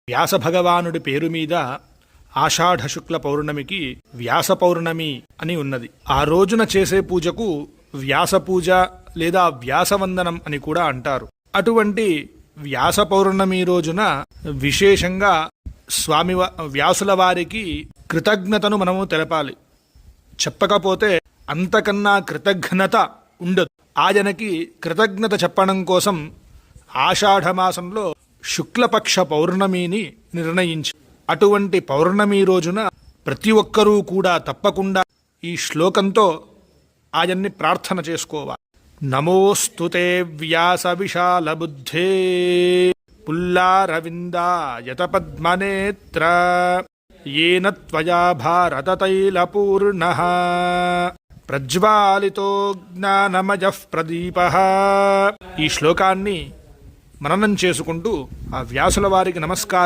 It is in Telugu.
వ్యాస భగవానుడి పేరు మీద ఆషాఢ శుక్ల పౌర్ణమికి వ్యాస పౌర్ణమి అని ఉన్నది. ఆ రోజున చేసే పూజకు వ్యాస పూజ లేదా వ్యాసవందనం అని కూడా అంటారు. అటువంటి వ్యాస పౌర్ణమి రోజున విశేషంగా వ్యాసుల వారికి కృతజ్ఞతను మనము తెలపాలి. చెప్పకపోతే అంతకన్నా కృతజ్ఞత ఉండదు. ఆయనకి కృతజ్ఞత చెప్పడం కోసం ఆషాఢమాసంలో శుక్లపక్ష పౌర్ణమిని నిర్ణయించి, అటువంటి పౌర్ణమి రోజున ప్రతి ఒక్కరూ కూడా తప్పకుండా ఈ శ్లోకంతో ఆయన్ని ప్రార్థన చేసుకోవాలి. నమోస్తుతే వ్యాస విశాల బుద్ధే పుల్లారవిందాయత పద్మనేత్ర ఏన త్వయా భారతతైలపూర్ణః ప్రజ్వాలితో జ్ఞానమయః ప్రదీపః. ఈ శ్లోకాన్ని మననం చేసుకుంటూ ఆ వ్యాసుల వారికి నమస్కారం